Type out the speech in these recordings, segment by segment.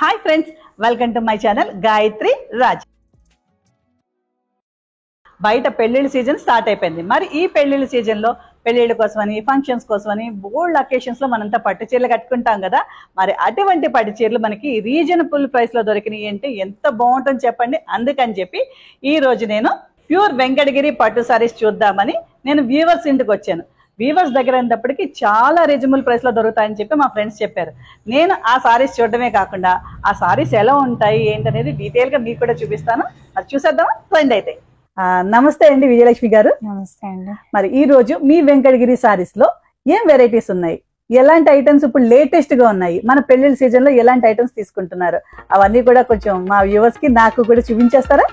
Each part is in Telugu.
Hi friends, welcome to my channel Gayatri Raj. బయట పెళ్లిళ్ళ సీజన్ స్టార్ట్ అయిపోయింది. మరి ఈ పెళ్లిళ్ళ సీజన్లో పెళ్లిళ్ళ కోసమని, ఫంక్షన్స్ కోసమని బోల్డ్ అకేషన్స్లో మనంతా పట్టు చీరలు కట్టుకుంటాం కదా. మరి అటువంటి పట్టు చీరలు మనకి రీజనబుల్ ప్రైస్లో దొరికినాయి అంటే ఎంత బాగుంటుందని చెప్పండి. అందుకని చెప్పి ఈ రోజు నేను ప్యూర్ వెంకటగిరి పట్టు సారీస్ చూద్దామని నేను వ్యూవర్స్ ఇంటికి వచ్చాను. వీవర్స్ దగ్గర అయినప్పటికీ చాలా రీజనబుల్ ప్రైస్లో దొరుకుతాయని చెప్పి మా ఫ్రెండ్స్ చెప్పారు. నేను ఆ సారీస్ చూడటమే కాకుండా ఆ సారీస్ ఎలా ఉంటాయి ఏంటనేది డీటెయిల్గా మీకు కూడా చూపిస్తాను. అది చూసేద్దామా ఫ్రెండ్ అయితే. నమస్తే అండి విజయలక్ష్మి గారు. నమస్తే అండి. మరి ఈ రోజు మీ వెంకటగిరి సారీస్ లో ఏం వెరైటీస్ ఉన్నాయి, ఎలాంటి ఐటమ్స్ ఇప్పుడు లేటెస్ట్ గా ఉన్నాయి, మన పెళ్లిళ్ళ సీజన్ లో ఎలాంటి ఐటమ్స్ తీసుకుంటున్నారు, అవన్నీ కూడా కొంచెం మా వ్యూవర్స్ కి నాకు కూడా చూపించేస్తారా?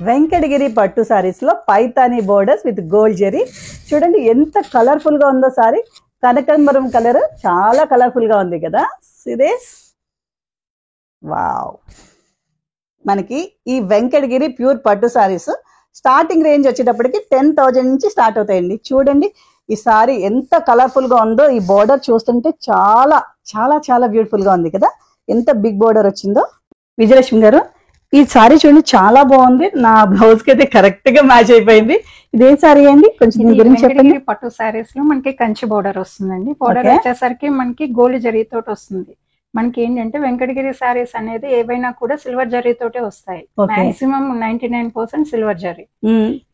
వెంకటగిరి పట్టు సారీస్ లో Paithani borders with gold zari. చూడండి ఎంత కలర్ఫుల్ గా ఉందో సారీ. కనకంబరం కలర్ చాలా కలర్ఫుల్ గా ఉంది కదా. Series wow. మనకి ఈ వెంకటగిరి ప్యూర్ పట్టు సారీస్ స్టార్టింగ్ రేంజ్ వచ్చేటప్పటికి 10,000 నుంచి స్టార్ట్ అవుతాయండి. చూడండి ఈ సారీ ఎంత కలర్ఫుల్ గా ఉందో. ఈ బోర్డర్ చూస్తుంటే చాలా చాలా చాలా బ్యూటిఫుల్ గా ఉంది కదా. ఎంత బిగ్ బోర్డర్ వచ్చిందో. విజయలక్ష్మి గారు, ఈ సారీ చూడండి చాలా బాగుంది. నా బ్లౌజ్ కి అయితే కరెక్ట్ గా మ్యాచ్ అయిపోయింది. ఇదే సారీ అండి, కొంచెం దీని గురించి చెప్పండి. పట్టు సారీస్ లో మనకి కంచి బోర్డర్ వస్తుందండి. బోర్డర్ వచ్చేసరికి మనకి గోల్డ్ జరీతో వస్తుంది. మనకి ఏంటంటే వెంకటగిరి సారీస్ అనేది ఏవైనా కూడా సిల్వర్ జరీతోటే వస్తాయి. Maximum 99% silver zari.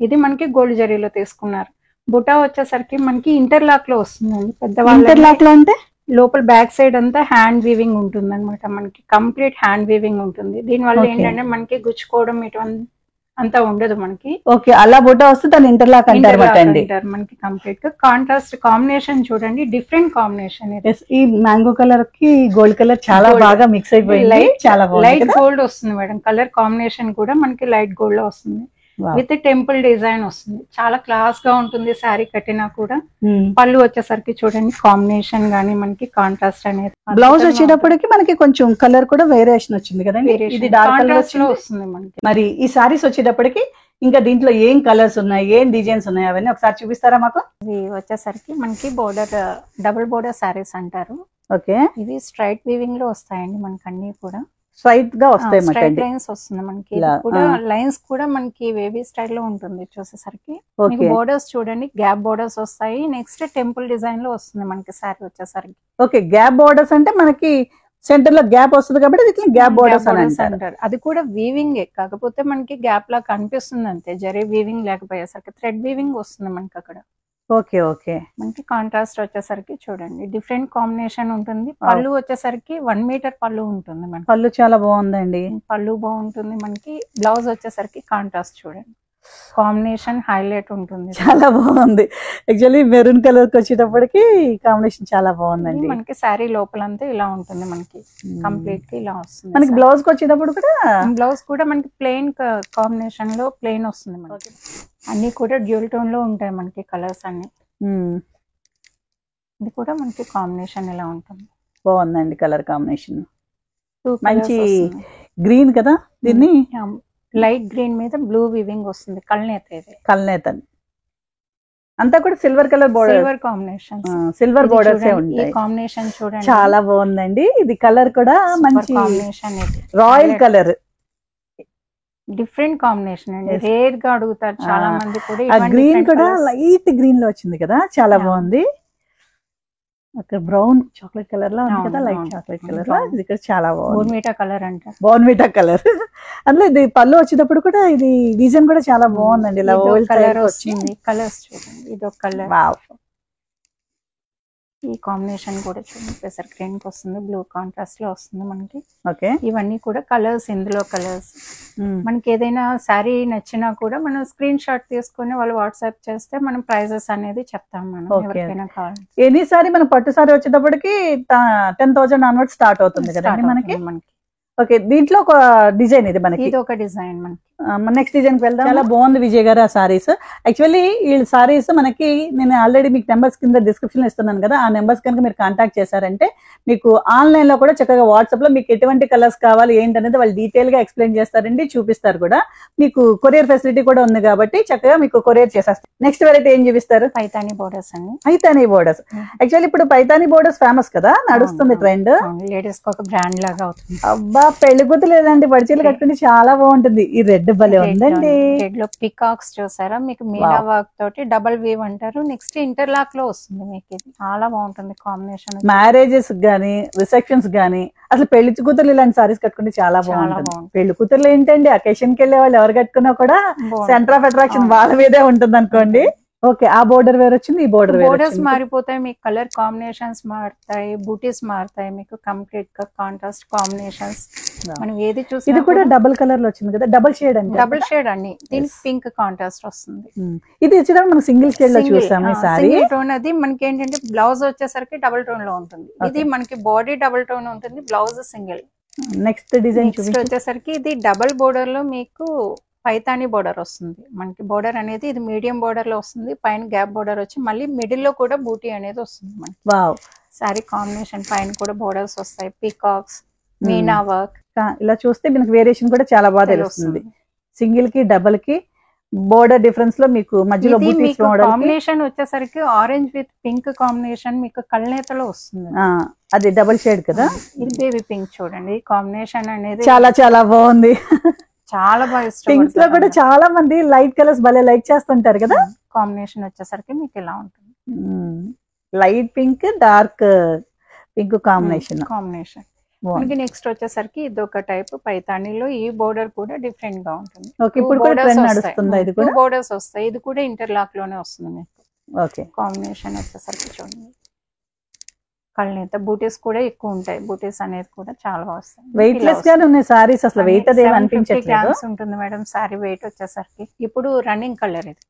ఇది మనకి గోల్డ్ జరీలో తీసుకున్నారు. బుటా వచ్చేసరికి మనకి ఇంటర్లాక్ లో వస్తుందండి. పెద్దవాళ్ళ ఇంటర్లాక్ లో అంటే లోపల బ్యాక్ సైడ్ అంతా హ్యాండ్ వీవింగ్ ఉంటుంది అనమాట. మనకి కంప్లీట్ హ్యాండ్ వీవింగ్ ఉంటుంది. దీని వల్ల ఏంటంటే మనకి గుచ్చుకోవడం ఇటువంటి అంతా ఉండదు మనకి. ఓకే, అలా బుట్ట వస్తే దాని ఇంటర్లాక్ అంటారు మనకి. కంప్లీట్ గా కాంట్రాస్ట్ కాంబినేషన్ చూడండి, డిఫరెంట్ కాంబినేషన్. ఈ మ్యాంగో కలర్ కి గోల్డ్ కలర్ చాలా బాగా మిక్స్ అయిపోయింది. చాలా లైట్ గోల్డ్ వస్తుంది మేడం. కలర్ కాంబినేషన్ కూడా మనకి లైట్ గోల్డ్ లో వస్తుంది. విత్ టెంపుల్ డిజైన్ వస్తుంది. చాలా క్లాస్ గా ఉంటుంది శారీ కట్టినా కూడా. పళ్ళు వచ్చేసరికి చూడండి కాంబినేషన్ గానీ మనకి కాంట్రాస్ట్ అనేది. బ్లౌజ్ వచ్చేటప్పటికి మనకి కొంచెం కలర్ కూడా వేరియేషన్ వచ్చింది కదండి. ఇది డార్క్ కలర్ లో వస్తుంది మనకి. మరి ఈ సారీస్ వచ్చేటప్పటికి ఇంకా దీంట్లో ఏం కలర్స్ ఉన్నాయి, ఏం డిజైన్స్ ఉన్నాయి, అవన్నీ ఒకసారి చూపిస్తారా మాకు? ఇవి వచ్చేసరికి మనకి బోర్డర్ డబుల్ బోర్డర్ సారీస్ అంటారు. ఓకే, ఇవి స్ట్రైట్ వీవింగ్ లో వస్తాయండి మనకి. అన్ని కూడా స్ట్రైట్ గా వస్తాయి. స్ట్రైట్ లైన్స్ వస్తుంది మనకి. కూడా లైన్స్ కూడా మనకి వేవీ స్టైల్ లో ఉంటుంది చూసేసరికి. బోర్డర్స్ చూడండి, గ్యాప్ బోర్డర్స్ వస్తాయి. నెక్స్ట్ టెంపుల్ డిజైన్ లో వస్తుంది మనకి సారీ వచ్చేసరికి. ఓకే, గ్యాప్ బోర్డర్స్ అంటే మనకి సెంటర్ లో గ్యాప్ వస్తుంది కాబట్టి గ్యాప్ బోర్డర్స్ అంటారు. అది కూడా వీవింగ్, కాకపోతే మనకి గ్యాప్ లా కనిపిస్తుంది అంతే. జరీ వీవింగ్ లేకపోయేసరికి థ్రెడ్ వీవింగ్ వస్తుంది మనకి అక్కడ. ఓకే ఓకే, మనకి కాంట్రాస్ట్ వచ్చేసరికి చూడండి డిఫరెంట్ కాంబినేషన్ ఉంటుంది. పళ్ళు వచ్చేసరికి 1 మీటర్ పళ్ళు ఉంటుంది మనకి. పళ్ళు చాలా బాగుందండి. పళ్ళు బాగుంటుంది మనకి. బ్లౌజ్ వచ్చేసరికి కాంట్రాస్ట్ చూడండి, కాంబినేషన్ హైలైట్ ఉంటుంది. చాలా బాగుంది. యాక్చువల్లీ మెరూన్ కలర్ కి వచ్చేటప్పటికి కాంబినేషన్ చాలా బాగుందండి. మనకి శారీ లోపలంతా ఇలా ఉంటుంది మనకి. కంప్లీట్ గా ఇలా వస్తుంది. మనకి బ్లౌజ్ కి వచ్చేటప్పుడు కూడా బ్లౌజ్ కూడా మనకి ప్లెయిన్ కాంబినేషన్ లో ప్లెయిన్ వస్తుంది మనకి. అన్ని కూడా డ్యూల్ టోన్ లో ఉంటాయి మనకి కలర్స్ అన్ని. ఇది కూడా మనకి కాంబినేషన్ ఇలా ఉంటుంది. బాగుందండి కలర్ కాంబినేషన్. మంచి గ్రీన్ కదా. దీన్ని లైట్ గ్రీన్ మీద బ్లూ వీవింగ్ వస్తుంది. కల్నేత, ఇది కల్నేత అంతా కూడా silver colour border, silver combination, silver borders ఉంటాయి. కాంబినేషన్ చూడండి చాలా బాగుందండి. ఇది కలర్ కూడా మంచి combination, royal colour, different combination అండి. రేర్ గా అడుగుతారు చాలా మంది కూడా. గ్రీన్ కూడా లైట్ గ్రీన్ లో వచ్చింది కదా, చాలా బాగుంది. ఒక బ్రౌన్ చాక్లెట్ కలర్ లో ఉంది కదా, లైట్ చాక్లెట్ కలర్ లో. ఇది చాలా బాగుంది. బోర్న్విటా కలర్ అంట. బోర్న్విటా కలర్. అందులో ఇది పళ్ళు వచ్చేటప్పుడు కూడా ఇది డిజైన్ కూడా చాలా బాగుందండి. ఇలా ఓల్డ్ కలర్ వచ్చింది. కలర్స్ చూడండి, ఇది ఒక కలర్. ఈ కాంబినేషన్ కూడా చూడండి, పెసర్ గ్రీన్ కి వస్తుంది, బ్లూ కాంట్రాస్ట్ లో వస్తుంది మనకి. ఓకే, ఇవన్నీ కూడా కలర్స్. ఇందులో కలర్స్ మనకి ఏదైనా శారీ నచ్చినా కూడా మనం స్క్రీన్ షాట్ తీసుకుని వాళ్ళు వాట్సాప్ చేస్తే మనం ప్రైజెస్ అనేది చెప్తాం. మనం ఎవరికైనా కావాలి. ఎనీ సారీ మన పట్టు సారీ వచ్చేటప్పటికి 10,000 ఆన్వర్డ్ స్టార్ట్ అవుతుంది కదండి మనకి. ఓకే, దీంట్లో ఒక డిజైన్ ఇది మనకి. ఇది ఒక డిజైన్ మనకి. నెక్స్ట్ డిజైన్ కి వెళ్దాం. చాలా బాగుంది విజయ్ గారు ఆ సారీస్. యాక్చువల్లీ ఈ సారీస్ మనకి నేను ఆల్రెడీ మీకు నెంబర్స్ కింద డిస్క్రిప్షన్ ఇస్తున్నాను కదా, ఆ నెంబర్స్ కనుక మీరు కాంటాక్ట్ చేశారంటే మీకు ఆన్లైన్ లో కూడా చక్కగా వాట్సాప్ లో మీకు ఎటువంటి కలర్స్ కావాలి ఏంటనేది వాళ్ళు డీటెయిల్ గా ఎక్స్ప్లెయిన్ చేస్తారండి, చూపిస్తారు కూడా. మీకు కొరియర్ ఫెసిలిటీ కూడా ఉంది కాబట్టి చక్కగా మీకు కొరియర్ చేసేస్తారు. నెక్స్ట్ వెరైటీ ఏం చూపిస్తారు? పైతాని బోర్డర్స్ అండి. పైతాని బోర్డర్స్. యాక్చువల్లీ ఇప్పుడు పైతాని బోర్డర్స్ ఫేమస్ కదా, నడుస్తుంది ట్రెండ్. లేడీస్ ఒక బ్రాండ్ లాగా అవుతుంది. అబ్బా పెళ్లి కూతురు లేదండి, పడిచీలు కట్టుకుంటే చాలా బాగుంటుంది. ఈ రెడ్ భలే ఉందండి. రెడ్ లో పికాక్స్ చూసారా, మీకు మీనా వర్క్ తోటి డబల్ వీవ్ అంటారు. నెక్స్ట్ ఇంటర్లాక్ లో వస్తుంది మీకు. ఇది చాలా బాగుంటుంది కాంబినేషన్. మ్యారేజెస్ గానీ రిసెప్షన్స్ గానీ అసలు పెళ్లి కూతురు ఇలాంటి సారీస్ కట్టుకుంటే చాలా బాగుంటుంది. పెళ్లి కూతురులు ఏంటండి, అకేషన్ కి వెళ్ళే వాళ్ళు ఎవరు కట్టుకున్నా కూడా సెంటర్ ఆఫ్ అట్రాక్షన్ వాళ్ళ మీదే ఉంటుంది అనుకోండి. ఓకే, ఆ బోర్డర్ వేరే వచ్చింది, ఈ బోర్డర్స్ మారిపోతాయి, మీకు కలర్ కాంబినేషన్స్ మారుతాయి, బూటీస్ మారుతాయి, మీకు కంప్లీట్ గా కాంట్రాస్ట్ కాంబినేషన్స్. మనం ఏది చూసి ఇది కూడా డబుల్ కలర్ లో వచ్చింది కదా, డబుల్ షేడ్ అండి. డబుల్ షేడ్ అండి, దీనికి పింక్ కాంట్రాస్ట్ వస్తుంది. ఇది వచ్చేటప్పుడు మనం సింగిల్ షేడ్ లో చూసాం. ఈ సారీ సింగిల్ టోన్. అది మనకి ఏంటంటే బ్లౌజ్ వచ్చేసరికి డబుల్ టోన్ లో ఉంటుంది. ఇది మనకి బాడీ డబుల్ టోన్ ఉంటుంది, బ్లౌజ్ సింగిల్. నెక్స్ట్ డిజైన్ వచ్చేసరికి ఇది డబుల్ బోర్డర్ లో మీకు పైతాని బోర్డర్ వస్తుంది. మనకి బోర్డర్ అనేది ఇది మీడియం బోర్డర్ లో వస్తుంది, పైన గ్యాప్ బోర్డర్ వచ్చి మళ్ళీ మిడిల్ లో కూడా బూటీ అనేది వస్తుంది మనకి. వావ్, సారీ కాంబినేషన్ పైన కూడా బోర్డర్స్ వస్తాయి, పీకాక్స్, మీనా వర్క్. ఇలా చూస్తే మనకి వేరియేషన్ కూడా చాలా బాగా తెలుస్తుంది. సింగిల్ కి డబుల్ కి బోర్డర్ డిఫరెన్స్ లో మీకు మధ్యలో కాంబినేషన్ వచ్చేసరికి ఆరెంజ్ విత్ పింక్ కాంబినేషన్ మీకు కళ్ళనేతలో వస్తుంది. అది డబుల్ షేడ్ కదా. ఇది బేబీ పింక్ చూడండి, కాంబినేషన్ అనేది చాలా చాలా బాగుంది. చాలా బాగా ఇష్టం. పింక్స్ లో కూడా చాలా మంది లైట్ కలర్స్ భలే లైక్ చేస్తుంటారు కదా. కాంబినేషన్ వచ్చేసరికి మీకు ఇలా ఉంటుంది, light pink dark pink combination. మనకి నెక్స్ట్ వచ్చేసరికి ఇది ఒక టైప్ పైతానీలో. ఈ బోర్డర్ కూడా డిఫరెంట్ గా ఉంటుంది. ఇప్పుడు కూడా ట్రెండ్ నడుస్తుంది. ఇది కూడా బోర్డర్స్ వస్తాయి, ఇది కూడా ఇంటర్లాక్ లోనే వస్తుంది మీకు. ఓకే, కాంబినేషన్ వచ్చేసరికి చూడండి, కళ్ళనేత బూటీస్ కూడా ఎక్కువ ఉంటాయి. బూటీస్ అనేది కూడా చాలా వస్తాయి. వెయిట్ లెస్ గానే ఉన్నాయి సారీస్, అసలు వెయిట్ అదేం అనిపించట్లేదు. ఉంటుంది మేడం సారీ వెయిట్ వచ్చేసరికి. ఇప్పుడు రన్నింగ్ కలర్ ఇది.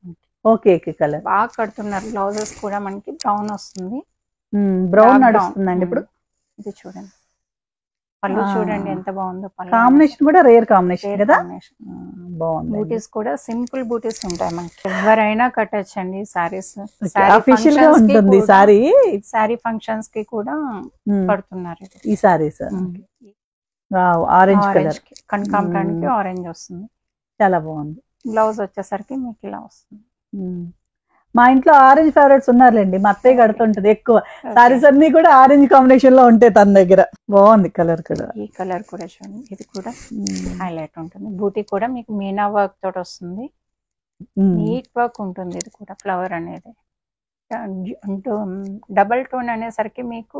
ఓకే, కలర్ బాగా కడుతున్నారు. బ్లౌజెస్ కూడా మనకి బ్రౌన్ వస్తుంది, బ్రౌన్ నడుస్తుందండి ఇప్పుడు. ఇది చూడండి, పళ్ళు చూడండి ఎంత బాగుందో. కాంబినేషన్ కూడా రేర్ కాంబినేషన్ కదా, బాగుంది. బూటీస్ కూడా సింపుల్ బూటీస్ ఉంటాయి మనకి, ఎవరైనా కట్టచ్చండి సారీస్. అఫీషియల్ గా ఉంటుంది సారీ. సారీ ఫంక్షన్స్ కి కూడా కడుతున్నారు ఈ సారీస్. ఆరెంజ్ కలర్ కనకాంబరానికి ఆరెంజ్ వస్తుంది, చాలా బాగుంది. బ్లౌజ్ వచ్చేసరికి మీకు ఇలా వస్తుంది. మా ఇంట్లో ఆరెంజ్ ఫేవరెట్స్ ఉన్నారులేండి, మా అత్తయ్య కడుతుంటది ఎక్కువ. సారీస్ అన్ని కూడా ఆరెంజ్ కాంబినేషన్ లో ఉంటాయి తన దగ్గర. బాగుంది కలర్ కూడా. ఈ కలర్ కూడా చూడండి, ఇది కూడా హైలైట్ ఉంటుంది. బూటీ కూడా మీకు మీనా వర్క్ తోటి వస్తుంది, నీట్ వర్క్ ఉంటుంది. ఇది కూడా ఫ్లవర్ అనేది డబల్ టోన్ అనేసరికి మీకు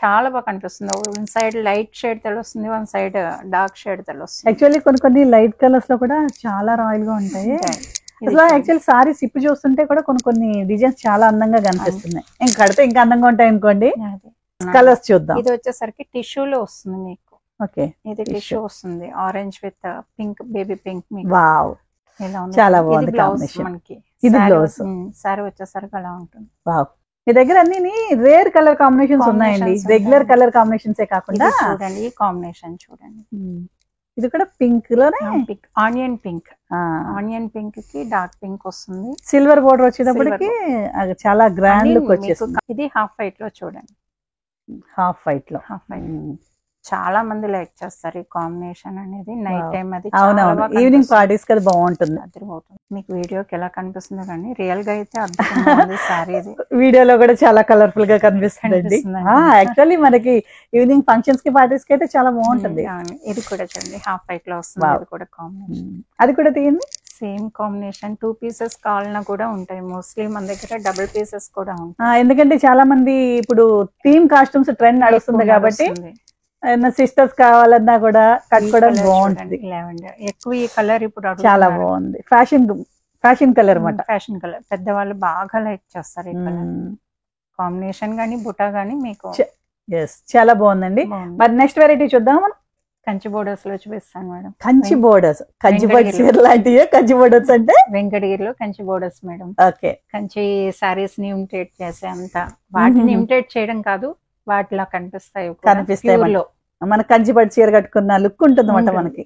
చాలా బాగా కనిపిస్తుంది. వన్ సైడ్ లైట్ షేడ్ తెలుస్తుంది, వన్ సైడ్ డార్క్ షేడ్ తెలుస్తుంది. యాక్చువల్లీ కొన్ని లైట్ కలర్స్ లో కూడా చాలా రాయల్ గా ఉంటాయి. అసలు యాక్చువల్లీ సారీస్ ఇప్పు చూస్తుంటే కూడా కొన్ని డిజైన్స్ చాలా అందంగా కనిపిస్తున్నాయి. ఇంకా కడితే ఇంకా అందంగా ఉంటాయి అనుకోండి. కలర్స్ చూద్దాం. ఇది వచ్చేసరికి టిష్యూలో వస్తుంది మీకు. ఓకే, ఇది టిష్యూ వస్తుంది, orange with pink, baby pink. Wow, చాలా బాగుంది కాంబినేషన్. మనకి ఇది బ్లౌజ్, సారీ వచ్చేసరికి అలా ఉంటుంది. వావ్, మీ దగ్గర అన్ని రేర్ కలర్ కాంబినేషన్స్ ఉన్నాయండి, రెగ్యులర్ కలర్ కాంబినేషన్స్ కాకుండా. చూడండి ఈ కాంబినేషన్ చూడండి, ఇది కూడా పింక్ లోనే ఆనియన్ పింక్. ఆనియన్ పింక్ కి డార్క్ పింక్ వస్తుంది, సిల్వర్ బోర్డర్ వచ్చేటప్పటికి చాలా గ్రాండ్ లుక్ వచ్చేస్తుంది. ఇది హాఫ్ వైట్ లో చూడండి, హాఫ్ వైట్ లో. చాలా మంది లైక్ చేస్తారు ఈ కాంబినేషన్ అనేది. నైట్ టైం అది అవునవును, ఈవినింగ్ పార్టీస్ కదా బాగుంటుంది. అదిరిపోతుంది. మీకు వీడియోకి ఎలా కనిపిస్తుందో కానీ రియల్ గా అయితే అద్భుతంగా సారీ. వీడియోలో కూడా చాలా కలర్ఫుల్ గా కనిపిస్తుంది. యాక్చువల్లీ మనకి ఈవినింగ్ ఫంక్షన్స్ కి పార్టీస్ కి అయితే చాలా బాగుంటుంది. ఇది కూడా చూడండి హాఫ్ వైట్ లో వస్తుంది. అది కూడా కాంబినేషన్, అది కూడా తీయండి. సేమ్ కాంబినేషన్ 2 pieces కావాలన్నా కూడా ఉంటాయి. మోస్ట్లీ మన దగ్గర డబుల్ పీసెస్ కూడా ఉంటాయి. ఎందుకంటే చాలా మంది ఇప్పుడు థీమ్ కాస్ట్యూమ్స్ ట్రెండ్ నడుస్తుంది కాబట్టి సిస్టర్స్ కావాలన్నా కూడా కట్టుకోవడం బాగుంటుంది. ఎక్కువ ఈ కలర్ ఇప్పుడు చాలా బాగుంది. ఫ్యాషన్ కలర్ అన్నమాట. ఫ్యాషన్ కలర్ పెద్దవాళ్ళు బాగా లైక్ చేస్తారు ఈ కలర్ కాంబినేషన్ గానీ బుటా గానీ మీకు. చాలా బాగుందండి. మరి నెక్స్ట్ వెరైటీ చూద్దాం మనం. కంచి బోర్డర్స్ లో చూపిస్తాను మేడం. కంచి బోర్డర్స్, కంచి చీర లాంటివి కంచి బోర్డర్స్ అంటే వెంకటగిరిలో Kanchi borders madam. Okay, Kanchi sarees ని ఇమిటేట్ చేసే అంత, వాటిని ఇమిటేట్ చేయడం కాదు, వాటిలా కనిపిస్తాయి. మన కంచిపట్టు చీర కట్టుకున్న లుక్ ఉంటుంది అన్నమాట ఉంటుంది. మనకి.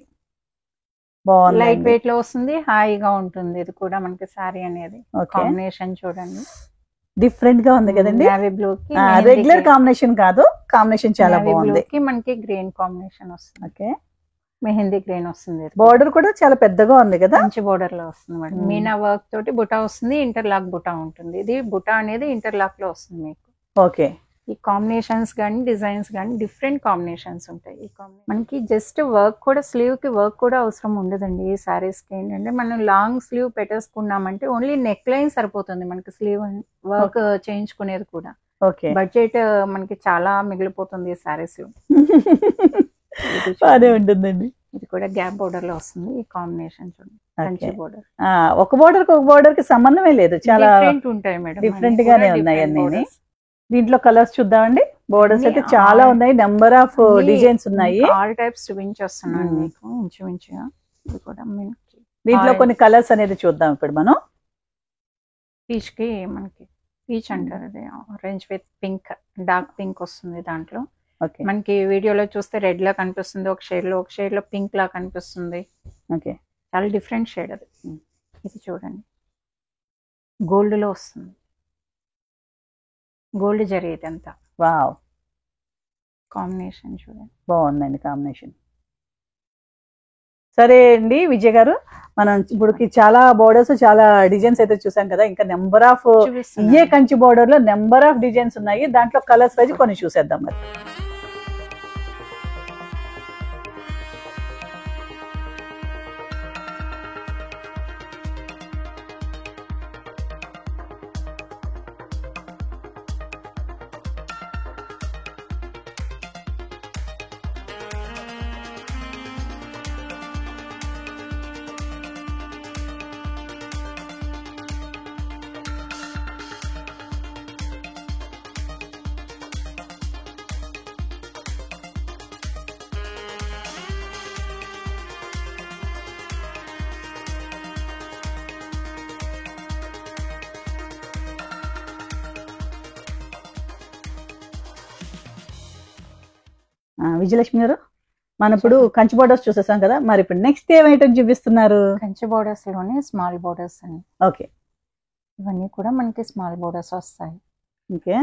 బాగుంది. లైట్ వెయిట్ లో వస్తుంది, హాయిగా ఉంటుంది. ఇది కూడా మనకి సారీ అనేది ఓకే, కాంబినేషన్ చూడండి, డిఫరెంట్ గా ఉంది కదండి. నేవీ బ్లూ కి రెగ్యులర్ కాంబినేషన్ కాదు, కాంబినేషన్ చాలా బాగుంది. కి మనకి గ్రీన్ కాంబినేషన్ వస్తుంది. ఓకే, మెహందీ గ్రీన్ వస్తుంది. బోర్డర్ కూడా చాలా పెద్దగా ఉంది కదా. మంచి బోర్డర్ లో వస్తుంది మేడం. మీనా వర్క్ తోటి బుటా వస్తుంది, ఇంటర్లాక్ బుటా ఉంటుంది. ఇది బుటా అనేది ఇంటర్లాక్ లో వస్తుంది మీకు. ఓకే, ఈ కాంబినేషన్స్ కానీ డిజైన్స్ కానీ డిఫరెంట్ కాంబినేషన్స్ ఉంటాయి. ఈ మనకి జస్ట్ వర్క్ కూడా, స్లీవ్ కి వర్క్ కూడా అవసరం ఉండదండి. ఈ సారీస్ కి ఏంటంటే మనం లాంగ్ స్లీవ్ పెట్టేసుకున్నామంటే ఓన్లీ నెక్ లైన్ సరిపోతుంది మనకి, స్లీవ్ వర్క్ చేయించుకునేది కూడా. ఓకే, బడ్జెట్ మనకి చాలా మిగిలిపోతుంది ఈ సారీస్ లో. బానే ఉంటుందండి. ఇది కూడా గ్యాప్ బోర్డర్ లో వస్తుంది. ఈ కాంబినేషన్ చూడండి, కంచి బోర్డర్. ఒక బోర్డర్ కి ఒక బోర్డర్ కి సంబంధమే లేదు, చాలా డిఫరెంట్ ఉంటాయి మేడం, డిఫరెంట్ గానే ఉన్నాయి అన్ని. దీంట్లో కలర్స్ చూద్దామండి. బోర్డర్స్ అయితే చాలా ఉన్నాయి, నెంబర్ ఆఫ్ డిజైన్స్ ఉన్నాయి. ఆల్ టైప్స్ చూపించేస్తున్నాను మీకు ఇంచుమించుగా. ఇది కూడా దీంట్లో కొన్ని కలర్స్ అనేది చూద్దాం ఇప్పుడు మనం. పీచ్ కి మనకి పీచ్ అంటారు, అది orange with pink, dark pink వస్తుంది దాంట్లో. మనకి వీడియోలో చూస్తే రెడ్ లా కనిపిస్తుంది ఒక షేడ్ లో, ఒక షేడ్ లో పింక్ లా కనిపిస్తుంది. ఓకే, చాలా డిఫరెంట్ షేడ్ అది. ఇది చూడండి, గోల్డ్ లో వస్తుంది, గోల్డ్ జరీ ఇదంతా. వావ్, కాంబినేషన్ చూడండి, బాగుందండి కాంబినేషన్. సరే అండి విజయ్ గారు, మనం ఇప్పుడుకి చాలా బోర్డర్స్, చాలా డిజైన్స్ అయితే చూసాం కదా. ఇంకా నెంబర్ ఆఫ్ ఇయే కంచి బోర్డర్ లో నెంబర్ ఆఫ్ డిజైన్స్ ఉన్నాయి. దాంట్లో కలర్స్ వైజ్ కొన్ని చూసేద్దాం మరి. విజయలక్ష్మి గారు, మనం ఇప్పుడు కంచి బోర్డర్స్ చూసేసాం కదా, మరి ఇప్పుడు నెక్స్ట్ ఏం ఐటమ్ చూపిస్తున్నారు? కంచి బోర్డర్స్ లోనే స్మాల్ బోర్డర్స్ అండి. ఓకే, ఇవన్నీ కూడా మనకి స్మాల్ బోర్డర్స్ వస్తాయి. ఓకే,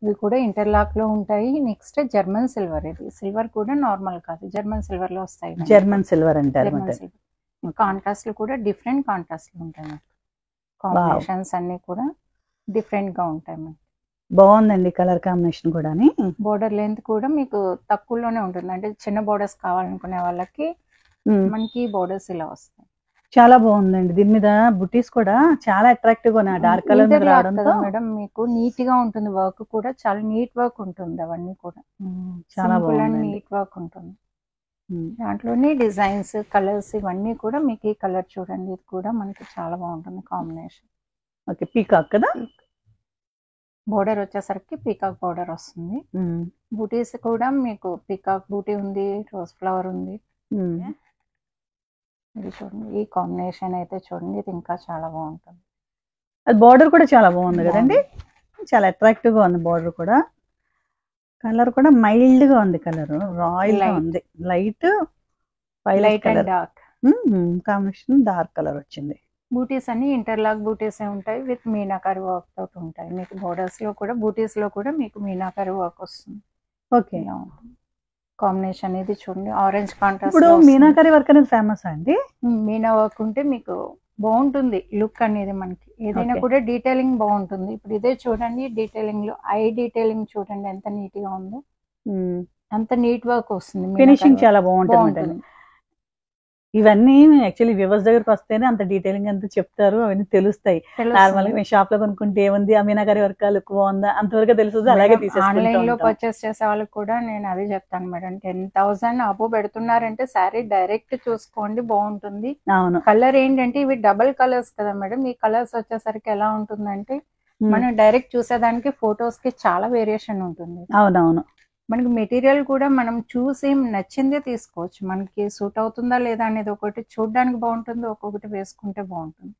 ఇవి కూడా ఇంటర్లాక్ లో ఉంటాయి. నెక్స్ట్ జర్మన్ సిల్వర్, ఇది సిల్వర్ కూడా నార్మల్ కాదు, జర్మన్ సిల్వర్ లో వస్తాయి. జర్మన్ సిల్వర్ అంటారు. కాంట్రాస్ట్ లు కూడా డిఫరెంట్ కాంట్రాస్ట్ లు ఉంటాయి. కాంబినేషన్స్ అన్ని కూడా డిఫరెంట్ గా ఉంటాయి. బాగుందండి కలర్ కాంబినేషన్ కూడా. బోర్డర్ లెంత్ కూడా మీకు తక్కువలోనే ఉంటుంది, అంటే చిన్న బోర్డర్స్ కావాలనుకునే వాళ్ళకి మనకి బోర్డర్స్ ఇలా వస్తాయి. చాలా బాగుందండి. దీని మీద బుటీస్ కూడా చాలా అట్రాక్టివ్ గా డార్క్ కలర్ మీద రావడంతో మేడం మీకు నీట్ గా ఉంటుంది. వర్క్ కూడా చాలా నీట్ వర్క్ ఉంటుంది. అవన్నీ కూడా చాలా బాగుంది, నీట్ వర్క్ ఉంటుంది. దాంట్లోనే డిజైన్స్, కలర్స్ ఇవన్నీ కూడా మీకు ఈ కలర్ చూడండి, ఇది కూడా మనకి చాలా బాగుంటుంది కాంబినేషన్. ఓకే, పీకాక్ కదా. బోర్డర్ వచ్చేసరికి పీకాక్ బోర్డర్ వస్తుంది. బూటీస్ కూడా మీకు పీకాక్ బూటీ ఉంది, రోజ్ ఫ్లవర్ ఉంది. ఇది చూడండి, ఈ కాంబినేషన్ అయితే చూడండి, ఇది ఇంకా చాలా బాగుంటుంది. అది బోర్డర్ కూడా చాలా బాగుంది కదండి, చాలా అట్రాక్టివ్ గా ఉంది బోర్డర్ కూడా. కలర్ కూడా మైల్డ్ గా ఉంది, కలర్ రాయల్ గా ఉంది. Light and dark combination, dark colour వచ్చింది. బూటీస్ అన్ని ఇంటర్లాక్ బూటీస్ ఉంటాయి, విత్ మీనాకారి వర్క్ తోటి ఉంటాయి. మీకు బోర్డర్స్ లో కూడా, బూటీస్ లో కూడా మీకు మీనాకారి వర్క్ వస్తుంది. ఓకే, కాంబినేషన్ ఇది చూడండి, ఆరెంజ్ కాంట్రాస్ట్. ఇప్పుడు మీనాకారి వర్క్ అనేది ఫేమస్ అండి. మీనా వర్క్ ఉంటే మీకు బాగుంటుంది లుక్ అనేది. మనకి ఏదైనా కూడా డీటెయిలింగ్ బాగుంటుంది. ఇప్పుడు ఇదే చూడండి, డీటెయిలింగ్ లో ఐ డీటెయిలింగ్ చూడండి ఎంత నీట్ గా ఉందో, అంత నీట్ వర్క్ వస్తుంది. ఫినిషింగ్ చాలా బాగుంటుంది. ఇవన్నీ యాక్చువల్లీ వ్యూవర్స్ దగ్గరకు వస్తేనే అంత డీటెయిలింగ్ అంతా చెప్తారు, అవన్నీ తెలుస్తాయి. నార్మల్ గా మేము షాప్ లో కొనుక్కుంటే ఏముంది, ఆ మీనాకారి వర్క్ లుక్ బాగుందా అంతవరకు తెలుస్తుంది, అలాగే ఆన్లైన్ లో పర్చేస్ చేసే వాళ్ళకి కూడా నేను అదే చెప్తాను మేడం. 10,000 అబో పెడుతున్నారంటే సారీ డైరెక్ట్ చూసుకోండి, బాగుంటుంది. అవును, కలర్ ఏంటంటే ఇవి డబుల్ కలర్స్ కదా మేడం. ఈ కలర్స్ వచ్చేసరికి ఎలా ఉంటుందంటే మనం డైరెక్ట్ చూసేదానికి ఫొటోస్ కి చాలా వేరియేషన్ ఉంటుంది. అవునవును, మనకి మెటీరియల్ కూడా మనం చూసి నచ్చిందే తీసుకోవచ్చు. మనకి సూట్ అవుతుందా లేదా అనేది ఒకటి చూడడానికి బాగుంటుంది, ఒక్కొక్కటి వేసుకుంటే బాగుంటుంది.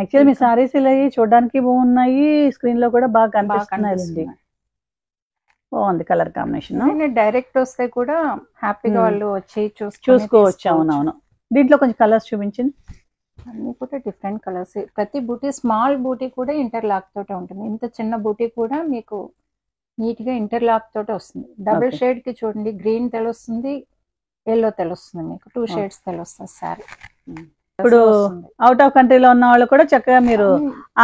యాక్చువల్లీ మీ సారీస్ ఇలా చూడడానికి బాగున్నాయి, స్క్రీన్ లో కూడా బాగా కనిపిస్తున్నాయి. బాగుంది కలర్ కాంబినేషన్. డైరెక్ట్ వస్తే కూడా హ్యాపీగా వాళ్ళు వచ్చి చూసుకోవచ్చు. అవునవును. దీంట్లో కొంచెం కలర్స్ చూపించండి. అన్ని కూడా డిఫరెంట్ కలర్స్. ప్రతి బూటీ, స్మాల్ బూటీ కూడా ఇంటర్లాక్ తోటే ఉంటుంది. ఇంత చిన్న బూటీ కూడా మీకు నీట్ గా ఇంటర్లాక్ తోటే వస్తుంది. డబుల్ షేడ్ కి చూడండి, గ్రీన్ తెలుస్తుంది, ఎల్లో తెలుస్తుంది, మీకు 2 షేడ్స్ తెలుస్తుంది సారీ. ఇప్పుడు అవుట్ ఆఫ్ కంట్రీలో ఉన్న వాళ్ళు కూడా చక్కగా మీరు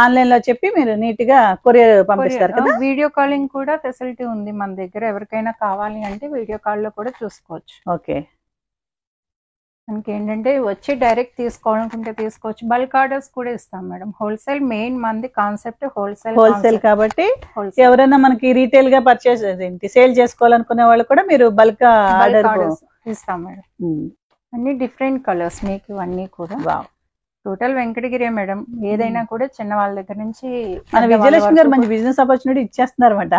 ఆన్లైన్ లో చెప్పి మీరు నీట్ గా కొరియర్ పంపిస్తారు కదా. వీడియో కాలింగ్ కూడా ఫెసిలిటీ ఉంది మన దగ్గర. ఎవరికైనా కావాలి అంటే వీడియో కాల్ లో కూడా చూసుకోవచ్చు. ఓకే. మనకి ఏంటంటే వచ్చి డైరెక్ట్ తీసుకోవాలనుకుంటే తీసుకోవచ్చు. బల్క్ ఆర్డర్స్ కూడా ఇస్తాం మేడం. హోల్సేల్ మెయిన్ మంది కాన్సెప్ట్ హోల్సేల్ కాబట్టి ఎవరైనా మనకి రీటైల్ గా పర్చేస్ సేల్ చేసుకోవాలనుకునే వాళ్ళు కూడా మీరు బల్క్ ఆర్డర్ ఇస్తాం మేడం. అన్ని డిఫరెంట్ కలర్స్ మీకు ఇవన్నీ కూడా. Total Venkatagiri madam. ఏదైనా కూడా చిన్న వాళ్ళ దగ్గర నుంచి మన విజయలక్ష్మి గారు మంచి బిజినెస్ ఆపర్చునిటీ ఇచ్చేస్తున్నారు అనమాట.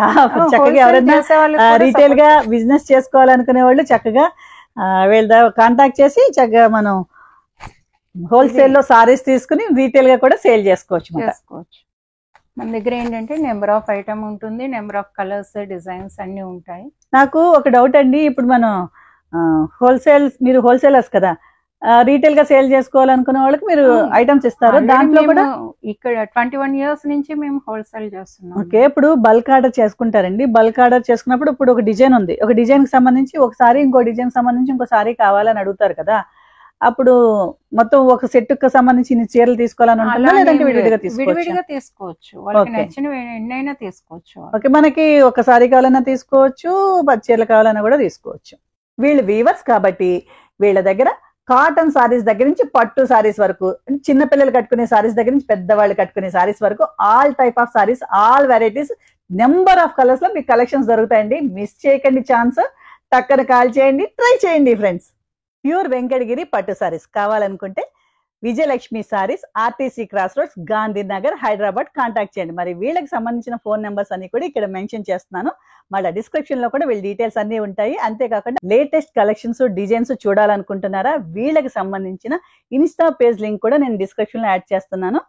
చక్కగా ఎవరైనా రీటైల్ గా బిజినెస్ చేసుకోవాలనుకునే వాళ్ళు చక్కగా వీళ్ళ కాంటాక్ట్ చేసి చక్కగా మనం హోల్సేల్ లో సారీస్ తీసుకుని రీటైల్ గా కూడా సేల్ చేసుకోవచ్చు. మన దగ్గర ఏంటంటే నెంబర్ ఆఫ్ ఐటమ్ ఉంటుంది, నెంబర్ ఆఫ్ కలర్స్, డిజైన్స్ అన్ని ఉంటాయి. నాకు ఒక డౌట్ అండి, ఇప్పుడు మనం మీరు హోల్సేలర్స్ కదా, రీటైల్ గా సేల్ చేసుకోవాలనుకునే వాళ్ళకి మీరు ఐటమ్స్ ఇస్తారు. దాంట్లో కూడా ఇక్కడ 21 years నుంచి మేము హోల్సేల్ చేస్తున్నాం. ఓకే. ఇప్పుడు బల్క్ ఆర్డర్ చేసుకుంటారండి. బల్క్ ఆర్డర్ చేసుకున్నప్పుడు ఇప్పుడు ఒక డిజైన్ ఉంది, ఒక డిజైన్ కి సంబంధించి ఒకసారి ఇంకో డిజైన్ సంబంధించి ఇంకో సారీ కావాలని అడుగుతారు కదా. అప్పుడు మొత్తం ఒక సెట్ కి సంబంధించి ఇన్ని చీరలు తీసుకోవాలని ఉంటుందా, లేదంటే విడివిడిగా తీసుకోవచ్చు? వాళ్ళకి నచ్చిన ఎన్నైనా తీసుకోవచ్చు. ఓకే. మనకి ఒక సారీ కావాలన్నా తీసుకోవచ్చు, 10 చీరలు కావాలన్నా కూడా తీసుకోవచ్చు. వీళ్ళు వీవర్స్ కాబట్టి వీళ్ళ దగ్గర కాటన్ సారీస్ దగ్గర నుంచి పట్టు సారీస్ వరకు, చిన్న పిల్లలు కట్టుకునే సారీస్ దగ్గర నుంచి పెద్దవాళ్ళు కట్టుకునే సారీస్ వరకు all type of saris, all varieties, number of colours లో మీకు కలెక్షన్స్ దొరుకుతాయండి. మిస్ చేయకండి ఛాన్స్. టక్కన కాల్ చేయండి, ట్రై చేయండి ఫ్రెండ్స్. ప్యూర్ వెంకటగిరి పట్టు సారీస్ కావాలనుకుంటే Vijayalakshmi saris, RTC cross roads, Gandhinagar, Hyderabad contact చేయండి. మరి వీళ్ళకి సంబంధించిన ఫోన్ నెంబర్స్ అన్ని కూడా ఇక్కడ మెన్షన్ చేస్తున్నాను. మళ్ళీ డిస్క్రిప్షన్ లో కూడా వీళ్ళ డీటెయిల్స్ అన్ని ఉంటాయి. అంతేకాకుండా లేటెస్ట్ కలెక్షన్స్, డిజైన్స్ చూడాలనుకుంటున్నారా, వీళ్ళకి సంబంధించిన ఇన్స్టా పేజ్ లింక్ కూడా నేను డిస్క్రిప్షన్ లో యాడ్ చేస్తున్నాను.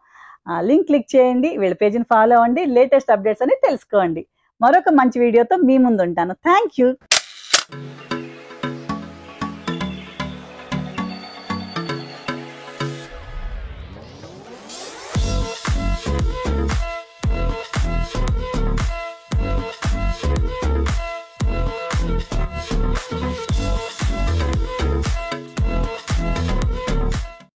లింక్ క్లిక్ చేయండి, వీళ్ళ పేజ్ని ఫాలో అవ్వండి, లేటెస్ట్ అప్డేట్స్ అని తెలుసుకోండి. మరొక మంచి వీడియోతో మీ ముందు ఉంటాను. Thank you.